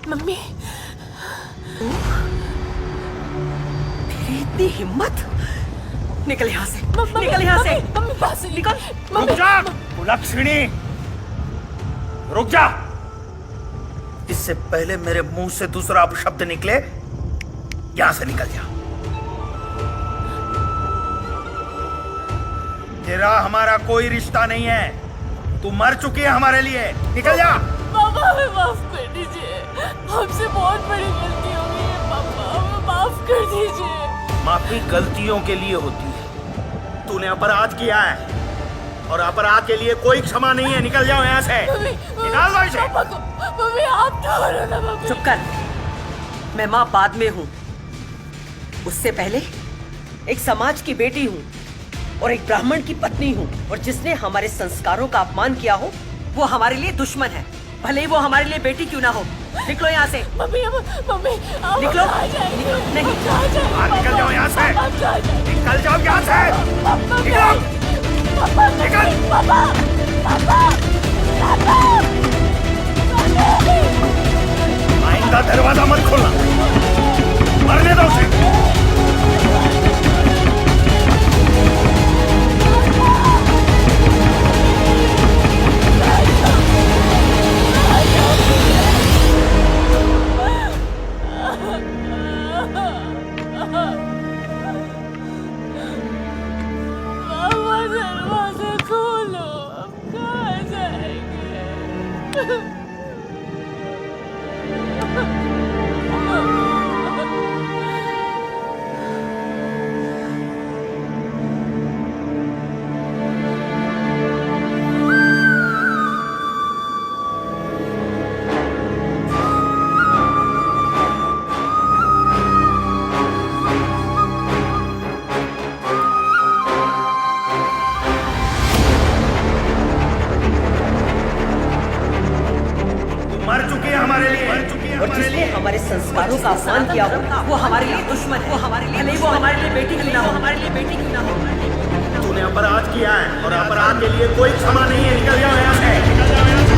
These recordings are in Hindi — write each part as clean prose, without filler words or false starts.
मम्मी, तेरी इतनी हिम्मत? निकल यहाँ से, निकल यहाँ से। मम्मी पास निकल। रुक जा कुलक्षणी, रुक जा। इससे पहले मेरे मुंह से दूसरा अपशब्द निकले, यहां से निकल जा। तेरा हमारा कोई रिश्ता नहीं है, तू मर चुकी है हमारे लिए। निकल जा। पापा हमें माफ कर दीजिए, हमसे बहुत बड़ी गलती हो गई है पापा, हमें माफ कर दीजिए। माफी गलतियों के लिए होती है, तूने अपराध किया है और अपराध के लिए कोई क्षमा नहीं है। निकल जाओ यहाँ से, निकाल दो इसे। मम्मी आप तो ना मम्मी। चुप कर, मैं माँ बाद में हूँ, उससे पहले एक समाज की बेटी हूँ और एक ब्राह्मण की पत्नी हूँ, और जिसने हमारे संस्कारों का अपमान किया हो वो हमारे लिए दुश्मन है, भले ही वो हमारे लिए बेटी क्यों ना हो। निकलो यहाँ से। मम्मी मम्मी निकलो। नहीं, निकल जाओ यहाँ से, निकल जाओ यहाँ से, निकलो, निकल। आइंदा दरवाजा मत खोलना, मरने दो उसे। दरवाजा खोलो, अब कहाँ जाएंगे? और जिसने हमारे संस्कारों का अपमान किया हो वो हमारे लिए दुश्मन है, वो हमारे लिए बेटी क्यों ना हो, हमारे लिए बेटी क्यों ना हो। तूने अपराध किया है और अपराध के लिए कोई क्षमा नहीं है। निकल जाओ यहाँ से, निकल जाओ यहाँ से।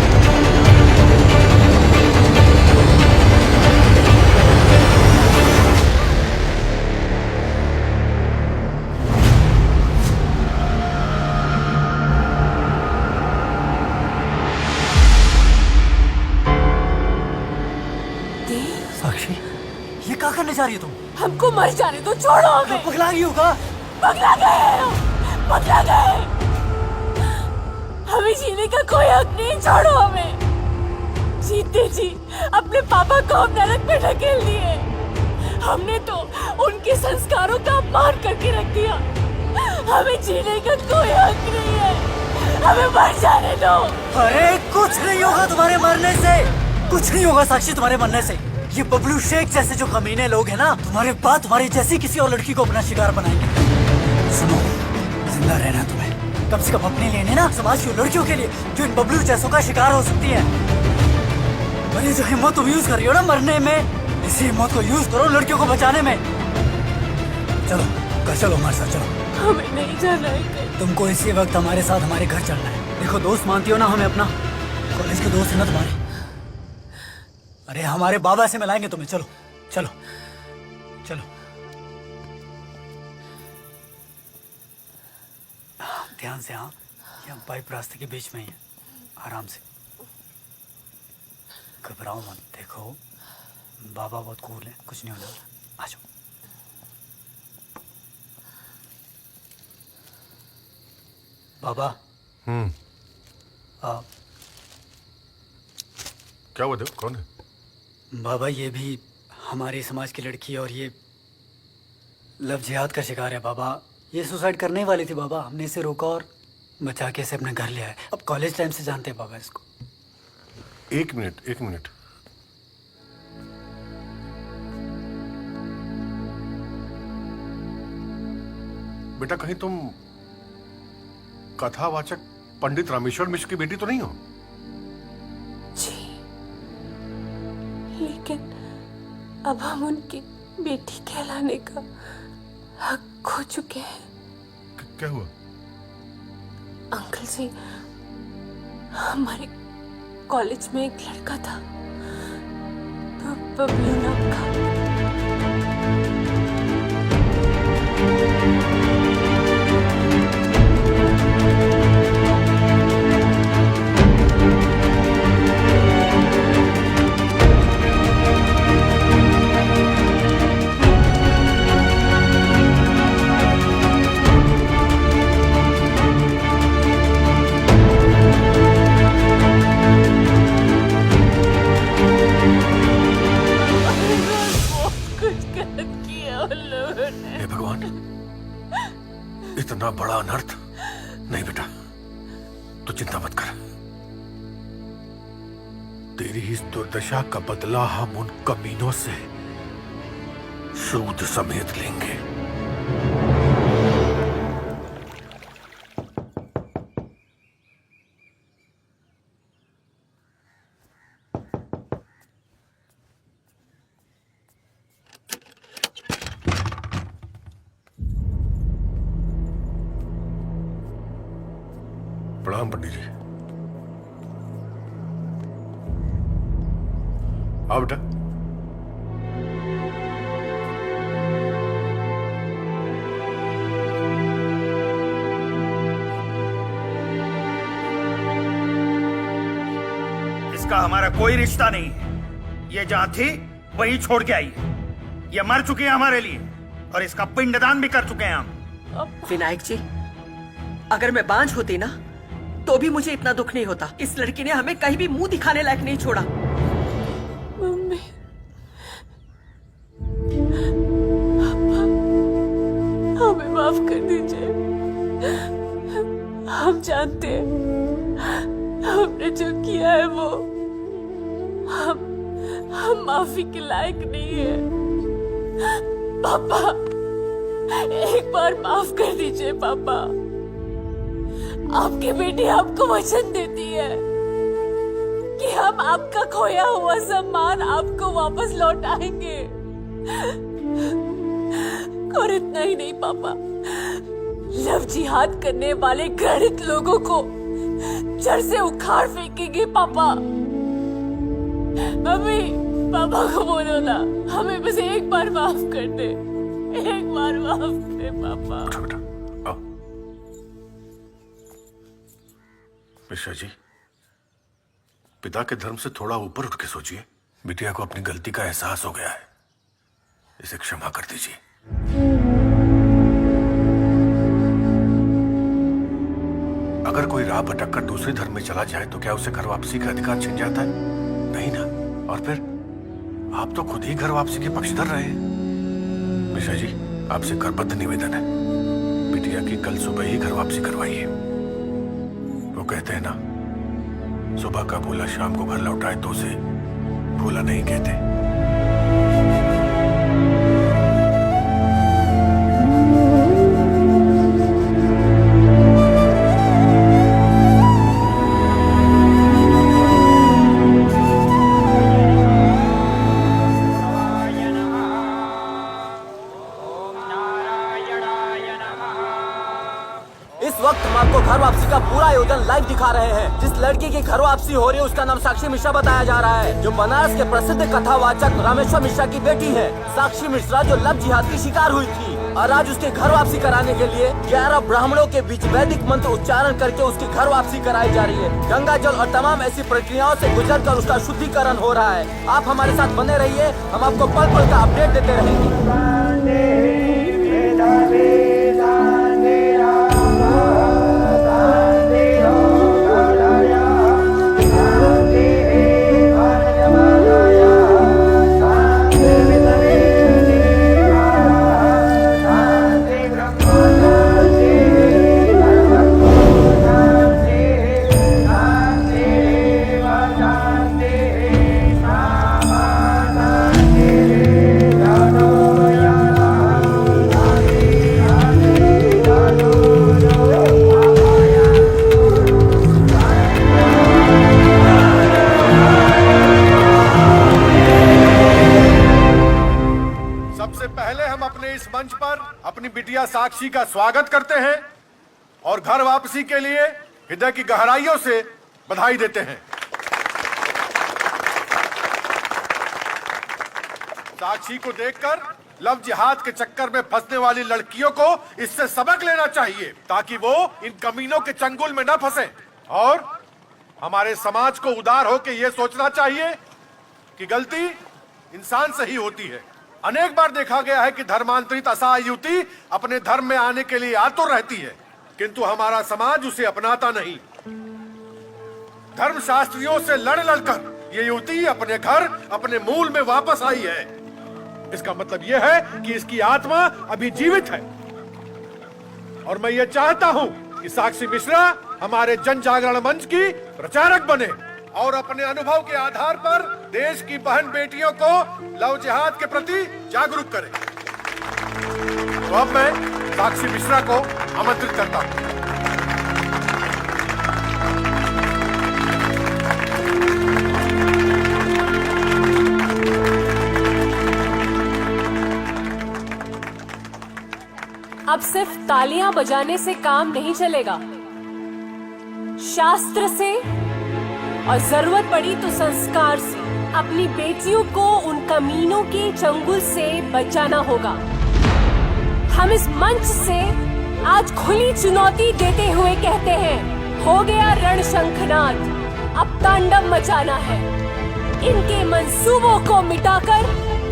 साक्षी, ये क्या करने जा रही है तुम? हमको मर जाने दो, छोड़ो हमें। पगला गई होगा। पगला गए, पगला गए। हमें जीने का कोई हक नहीं, छोड़ो हमें। जीते जी अपने पापा को हम नरक में ढकेल दिए, हमने तो उनके संस्कारों का अपमान करके रख दिया। हमें जीने का कोई हक नहीं है, हमें मर जाने दो। अरे कुछ नहीं होगा तुम्हारे मरने से, कुछ नहीं होगा साक्षी तुम्हारे मरने से। ये बबलू शेख जैसे जो कमीने लोग हैं ना, तुम्हारे बाद तुम्हारी जैसी किसी और लड़की को अपना शिकार बनाएंगे। सुनो, जिंदा रहना तुम्हें, कम से कम अपने लिए नहीं ना, समाज की लड़कियों के लिए जो इन बबलू जैसों का शिकार हो सकती है। और ये जो हिम्मत तुम यूज कर रही हो ना मरने में, इसी हिम्मत को यूज करो लड़कियों को बचाने में। चलो घर चलो, हमारे साथ चलो। हमें नहीं जाना है। तुमको इसी वक्त हमारे साथ हमारे घर चलना है। देखो दोस्त मानती हो ना हमें अपना, कॉलेज के दोस्त है ना तुम्हारे। अरे हमारे बाबा से मिलाएंगे तुम्हें, चलो चलो चलो। ध्यान से, हाँ, यहाँ पाइप रास्ते के बीच में ही है, आराम से, घबराओ मत। देखो बाबा बहुत कूल है, कुछ नहीं होने वाला। आ जाओ। बाबा। क्या हुआ? देखो कौन है? बाबा ये भी हमारे समाज की लड़की है और ये लव जिहाद का शिकार है बाबा। ये सुसाइड करने ही वाली थी बाबा, हमने इसे रोका और बचा के इसे अपने घर ले आए। अब कॉलेज टाइम से जानते हैं बाबा इसको। एक मिनट, एक मिनट। बेटा कहीं तुम कथावाचक पंडित रामेश्वर मिश्र की बेटी तो नहीं हो? जी, लेकिन अब हम उनकी बेटी कहलाने का हक खो चुके हैं। क्या हुआ? अंकल जी, हमारे कॉलेज में एक लड़का था, तो बबलू नाम का। हे भगवान, इतना बड़ा अनर्थ। नहीं बेटा, तू चिंता मत कर। तेरी इस दुर्दशा का बदला हम उन कमीनों से सूद समेत लेंगे। प्रणाम पंडित जी। आओ बेटा। इसका हमारा कोई रिश्ता नहीं है। ये जहां थी वहीं छोड़ के आई है। ये मर चुकी है हमारे लिए और इसका पिंडदान भी कर चुके हैं हम। विनायक जी, अगर मैं बांझ होती ना तो भी मुझे इतना दुख नहीं होता। इस लड़की ने हमें कहीं भी मुंह दिखाने लायक नहीं छोड़ा। मम्मी, हमें माफ कर दीजिए। हम जानते हैं हमने जो किया है वो हम माफी के लायक नहीं है। पापा, एक बार माफ कर दीजिए पापा। आपकी बेटी आपको वचन देती है कि हम आपका खोया हुआ सम्मान आपको वापस लौटाएंगे। और इतना ही नहीं पापा, लव जिहाद करने वाले घृणित लोगों को जड़ से उखाड़ फेंकेंगे पापा। मम्मी, पापा को बोलो ना, हमें बस एक बार माफ कर दे। एक बार माफ कर दे पापा। उठो बेटा, आओ। मिश्रा जी, पिता के धर्म से थोड़ा ऊपर उठ के सोचिए। बिटिया को अपनी गलती का एहसास हो गया है, इसे क्षमा कर दीजिए। अगर कोई राह भटक कर दूसरे धर्म में चला जाए तो क्या उसे घर वापसी का अधिकार छिन जाता है? नहीं ना। और फिर आप तो खुद ही घर वापसी के पक्षधर रहे हैं। मिश्रा जी, आपसे करबद्ध निवेदन है, बिटिया की कल सुबह ही घर वापसी करवाइए। वो कहते हैं ना, सुबह का भूला शाम को घर लौटाए तो उसे भूला नहीं कहते। घर वापसी का पूरा आयोजन लाइव दिखा रहे हैं। जिस लड़की की घर वापसी हो रही है उसका नाम साक्षी मिश्रा बताया जा रहा है, जो बनारस के प्रसिद्ध कथावाचक रामेश्वर मिश्रा की बेटी है। साक्षी मिश्रा जो लव जिहाद की शिकार हुई थी और आज उसके घर वापसी कराने के लिए 11 ब्राह्मणों के बीच वैदिक मंत्र उच्चारण करके उसकी घर वापसी कराई जा रही है। गंगा जल और तमाम ऐसी प्रक्रियाओं से गुजर कर उसका शुद्धिकरण हो रहा है। आप हमारे साथ बने रहिए, हम आपको पल पल का अपडेट देते रहेंगे। अपनी बिटिया साक्षी का स्वागत करते हैं और घर वापसी के लिए हृदय की गहराइयों से बधाई देते हैं। साक्षी को देखकर लव जिहाद के चक्कर में फंसने वाली लड़कियों को इससे सबक लेना चाहिए ताकि वो इन कमीनों के चंगुल में न फंसे। और हमारे समाज को उदार होकर यह सोचना चाहिए कि गलती इंसान से ही होती है। अनेक बार देखा गया है कि धर्मांतरित असहाय युवती अपने धर्म में आने के लिए आतुर रहती है, किंतु हमारा समाज उसे अपनाता नहीं। धर्मशास्त्रियों से लड़ लड़कर ये युवती अपने घर, अपने मूल में वापस आई है। इसका मतलब यह है कि इसकी आत्मा अभी जीवित है। और मैं ये चाहता हूं कि साक्षी मिश्रा हमारे जन जागरण मंच की प्रचारक बने और अपने अनुभव के आधार पर देश की बहन बेटियों को लव जिहाद के प्रति जागरूक करे। तो अब मैं साक्षी मिश्रा को आमंत्रित करता हूं। अब सिर्फ तालियां बजाने से काम नहीं चलेगा, शास्त्र से और जरूरत पड़ी तो संस्कार से अपनी बेटियों को उन कमीनों के चंगुल से बचाना होगा। हम इस मंच से आज खुली चुनौती देते हुए कहते हैं, हो गया रण शंखनाद, अब तांडव मचाना है। इनके मंसूबों को मिटाकर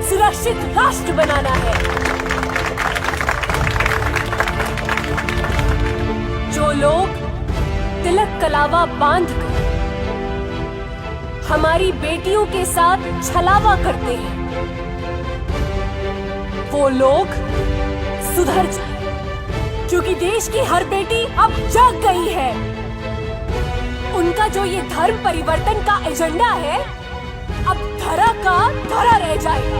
सुरक्षित राष्ट्र बनाना है। जो लोग तिलक कलावा बांधकर हमारी बेटियों के साथ छलावा करते हैं, वो लोग सुधर जाए, क्योंकि देश की हर बेटी अब जाग गई है। उनका जो ये धर्म परिवर्तन का एजेंडा है, अब धरा का धरा रह जाएगा।